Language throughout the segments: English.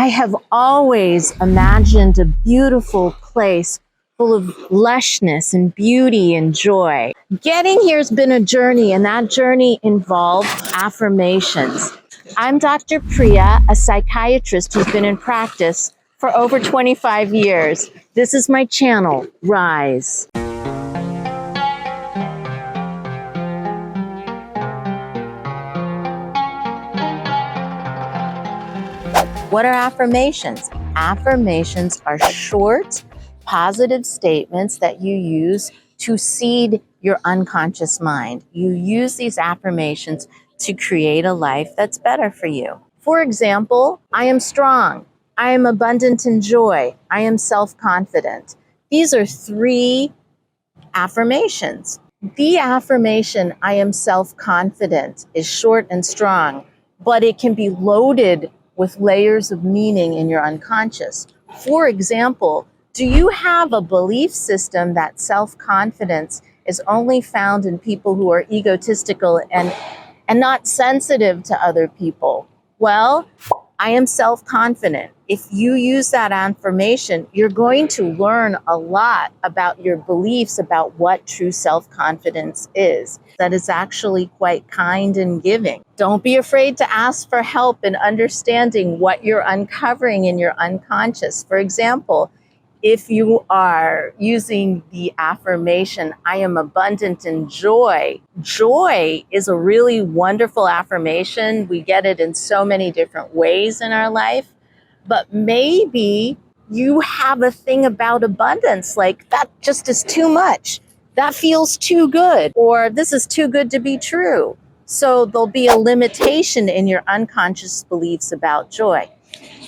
I have always imagined a beautiful place full of lushness and beauty and joy. Getting here has been a journey, and that journey involved affirmations. I'm Dr. Priya, a psychiatrist who's been in practice for over 25 years. This is my channel, Rise. What are affirmations? Affirmations are short, positive statements that you use to seed your unconscious mind. You use these affirmations to create a life that's better for you. For example, I am strong. I am abundant in joy. I am self-confident. These are 3 affirmations. The affirmation, I am self-confident, is short and strong, but it can be loaded with layers of meaning in your unconscious. For example, do you have a belief system that self-confidence is only found in people who are egotistical and not sensitive to other people? Well, I am self-confident. If you use that affirmation, you're going to learn a lot about your beliefs about what true self-confidence is. That is actually quite kind and giving. Don't be afraid to ask for help in understanding what you're uncovering in your unconscious. For example, if you are using the affirmation, I am abundant in joy. Joy is a really wonderful affirmation. We get it in so many different ways in our life. But maybe you have a thing about abundance, like that just is too much. That feels too good, or this is too good to be true. So there'll be a limitation in your unconscious beliefs about joy.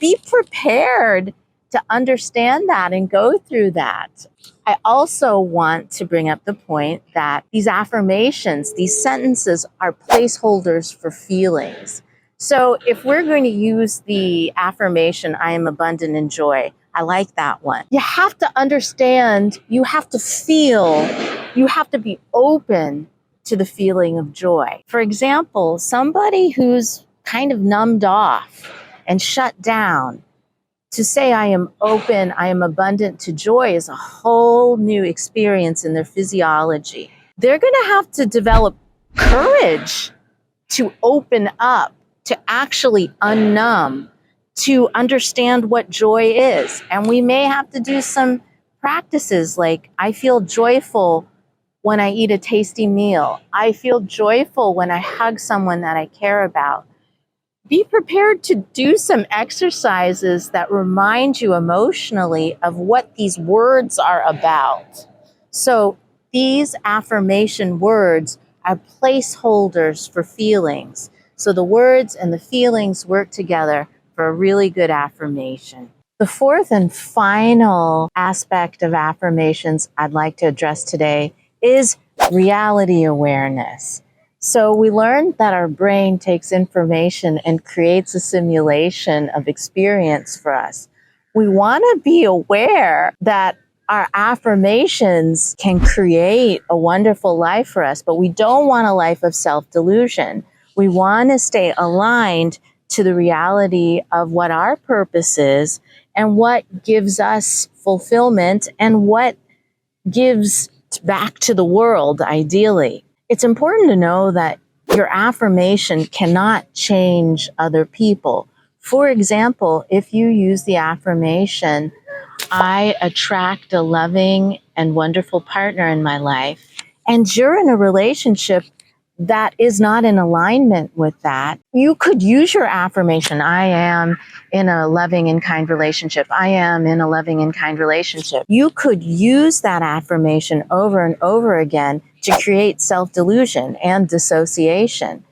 Be prepared to understand that and go through that. I also want to bring up the point that these affirmations, these sentences are placeholders for feelings. So if we're going to use the affirmation, I am abundant in joy, I like that one. You have to understand, you have to feel, you have to be open to the feeling of joy. For example, somebody who's kind of numbed off and shut down, to say I am open, I am abundant to joy is a whole new experience in their physiology. They're going to have to develop courage to open up, to actually unnumb, to understand what joy is. And we may have to do some practices like I feel joyful when I eat a tasty meal. I feel joyful when I hug someone that I care about. Be prepared to do some exercises that remind you emotionally of what these words are about. So these affirmation words are placeholders for feelings. So the words and the feelings work together for a really good affirmation. The 4th and final aspect of affirmations I'd like to address today is reality awareness. So we learned that our brain takes information and creates a simulation of experience for us. We want to be aware that our affirmations can create a wonderful life for us, but we don't want a life of self-delusion. We want to stay aligned to the reality of what our purpose is and what gives us fulfillment and what gives back to the world, ideally. It's important to know that your affirmation cannot change other people. For example, if you use the affirmation, I attract a loving and wonderful partner in my life, and you're in a relationship that is not in alignment with that, you could use your affirmation, I am in a loving and kind relationship. I am in a loving and kind relationship. You could use that affirmation over and over again to create self-delusion and dissociation.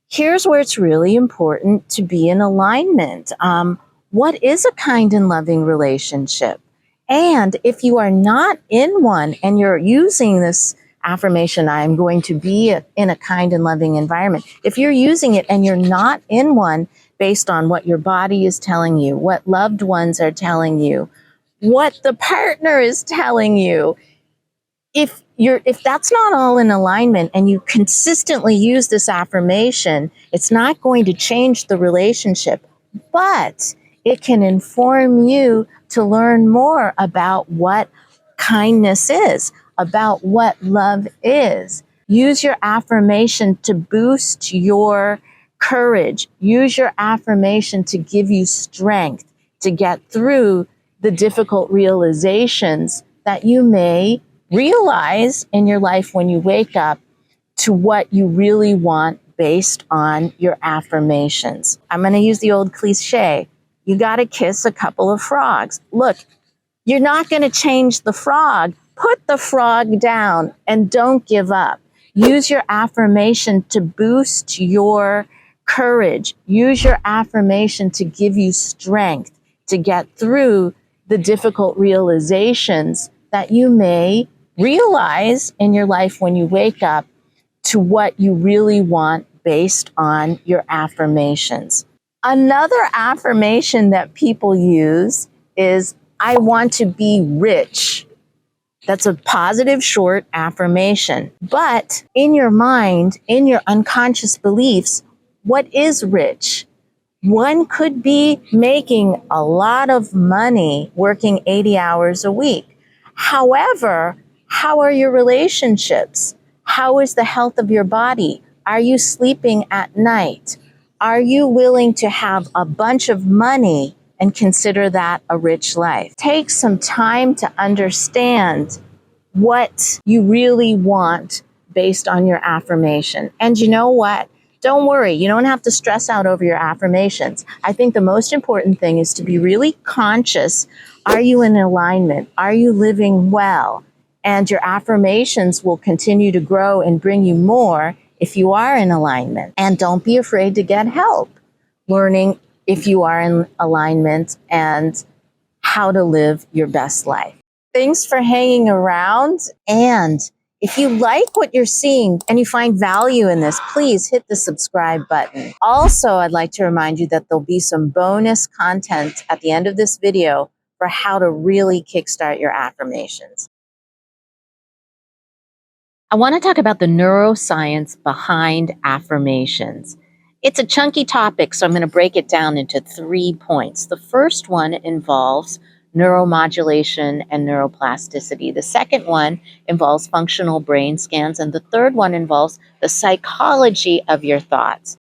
Here's where it's really important to be in alignment. What is a kind and loving relationship? And if you are not in one and you're using this affirmation, I am going to be in a kind and loving environment. If you're using it and you're not in one based on what your body is telling you, what loved ones are telling you, what the partner is telling you, if that's not all in alignment and you consistently use this affirmation, it's not going to change the relationship. But It can inform you to learn more about what kindness is, about what love is. Use your affirmation to boost your courage. Use your affirmation to give you strength to get through the difficult realizations that you may realize in your life when you wake up to what you really want based on your affirmations. I'm going to use the old cliche. You got to kiss a couple of frogs. Look, you're not going to change the frog. Put the frog down and don't give up. Use your affirmation to boost your courage. Use your affirmation to give you strength to get through the difficult realizations that you may realize in your life when you wake up to what you really want based on your affirmations. Another affirmation that people use is, I want to be rich. That's a positive short affirmation. But in your mind, in your unconscious beliefs, what is rich? One could be making a lot of money working 80 hours a week. However, how are your relationships? How is the health of your body? Are you sleeping at night? Are you willing to have a bunch of money and consider that a rich life? Take some time to understand what you really want based on your affirmation. And you know what? Don't worry, you don't have to stress out over your affirmations. I think the most important thing is to be really conscious. Are you in alignment? Are you living well? And your affirmations will continue to grow and bring you more if you are in alignment. And don't be afraid to get help learning if you are in alignment and how to live your best life. Thanks for hanging around. And if you like what you're seeing and you find value in this, please hit the subscribe button. Also, I'd like to remind you that there'll be some bonus content at the end of this video for how to really kickstart your affirmations. I want to talk about the neuroscience behind affirmations. It's a chunky topic, so I'm going to break it down into 3 points. The first one involves neuromodulation and neuroplasticity. The second one involves functional brain scans. And the third one involves the psychology of your thoughts.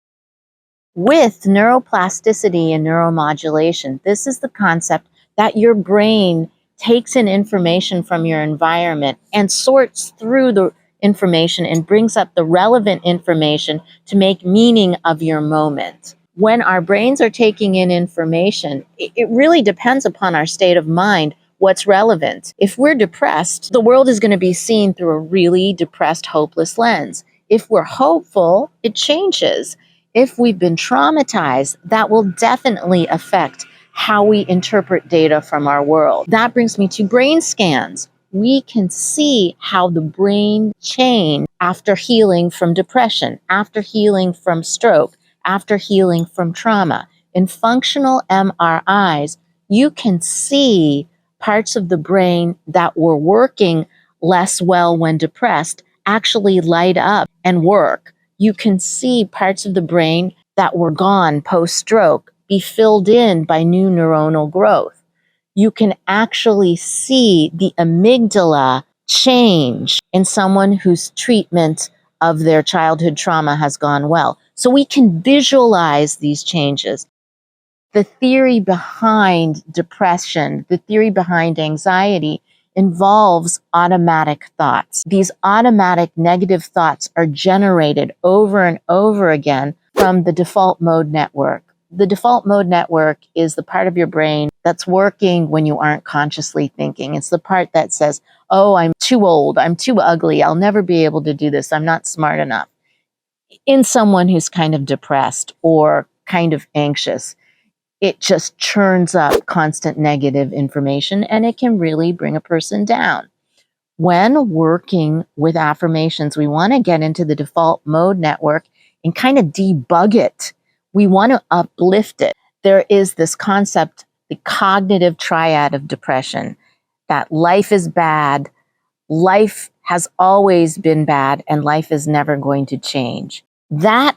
With neuroplasticity and neuromodulation, this is the concept that your brain takes in information from your environment and sorts through the information and brings up the relevant information to make meaning of your moment. When our brains are taking in information, it really depends upon our state of mind what's relevant. If we're depressed, the world is going to be seen through a really depressed, hopeless lens. If we're hopeful, it changes. If we've been traumatized, that will definitely affect how we interpret data from our world. That brings me to brain scans. We can see how the brain changed after healing from depression, after healing from stroke, after healing from trauma. In functional MRIs, you can see parts of the brain that were working less well when depressed actually light up and work. You can see parts of the brain that were gone post-stroke be filled in by new neuronal growth. You can actually see the amygdala change in someone whose treatment of their childhood trauma has gone well. So we can visualize these changes. The theory behind depression, the theory behind anxiety involves automatic thoughts. These automatic negative thoughts are generated over and over again from the default mode network. The default mode network is the part of your brain that's working when you aren't consciously thinking. It's the part that says, oh, I'm too old, I'm too ugly, I'll never be able to do this, I'm not smart enough. In someone who's kind of depressed or kind of anxious, it just churns up constant negative information and it can really bring a person down. When working with affirmations, we want to get into the default mode network and kind of debug it. We want to uplift it. There is this concept, the cognitive triad of depression, that life is bad, life has always been bad, and life is never going to change. That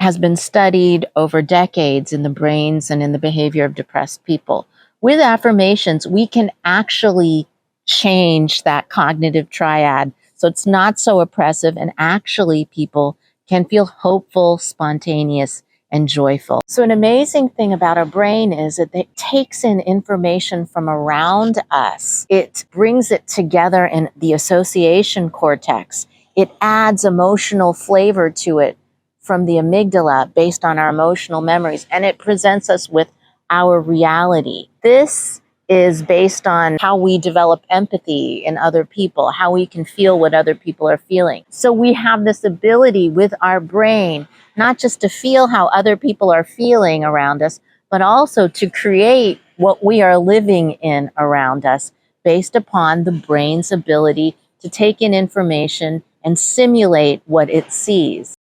has been studied over decades in the brains and in the behavior of depressed people. With affirmations, we can actually change that cognitive triad so it's not so oppressive, and actually people can feel hopeful, spontaneous, and joyful. So an amazing thing about our brain is that it takes in information from around us. It brings it together in the association cortex. It adds emotional flavor to it from the amygdala based on our emotional memories, and it presents us with our reality. This is based on how we develop empathy in other people, how we can feel what other people are feeling. So we have this ability with our brain, not just to feel how other people are feeling around us, but also to create what we are living in around us based upon the brain's ability to take in information and simulate what it sees.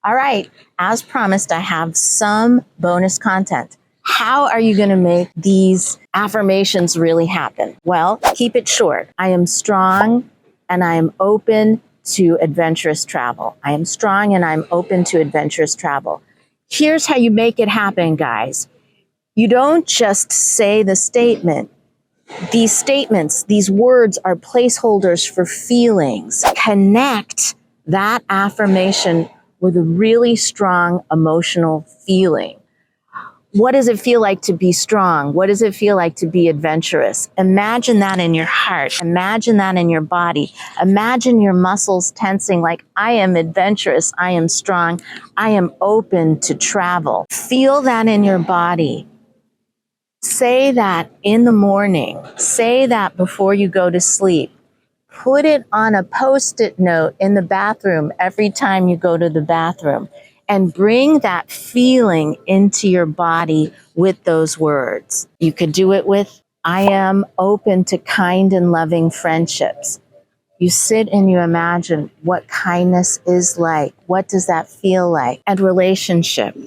All right, as promised, I have some bonus content. How are you going to make these affirmations really happen? Well, keep it short. I am strong and I am open to adventurous travel. I am strong and I'm open to adventurous travel. Here's how you make it happen, guys. You don't just say the statement. These statements, these words are placeholders for feelings. Connect that affirmation with a really strong emotional feeling. What does it feel like to be strong? What does it feel like to be adventurous? Imagine that in your heart. Imagine that in your body. Imagine your muscles tensing like, I am adventurous. I am strong. I am open to travel. Feel that in your body. Say that in the morning. Say that before you go to sleep. Put it on a Post-it note in the bathroom every time you go to the bathroom, and bring that feeling into your body with those words. You could do it with, I am open to kind and loving friendships. You sit and you imagine what kindness is like. What does that feel like? And relationship.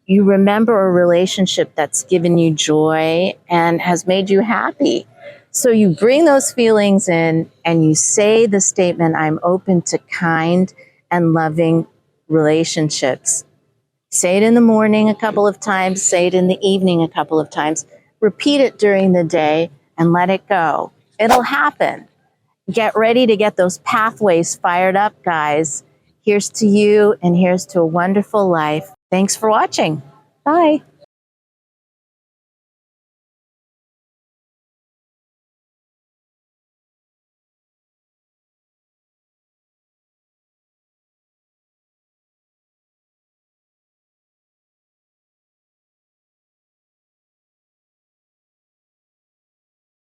You remember a relationship that's given you joy and has made you happy. So you bring those feelings in and you say the statement, I'm open to kind and loving relationships. Say it in the morning a couple of times, say it in the evening a couple of times. Repeat it during the day and let it go. It'll happen. Get ready to get those pathways fired up, guys. Here's to you and here's to a wonderful life. Thanks for watching. Bye.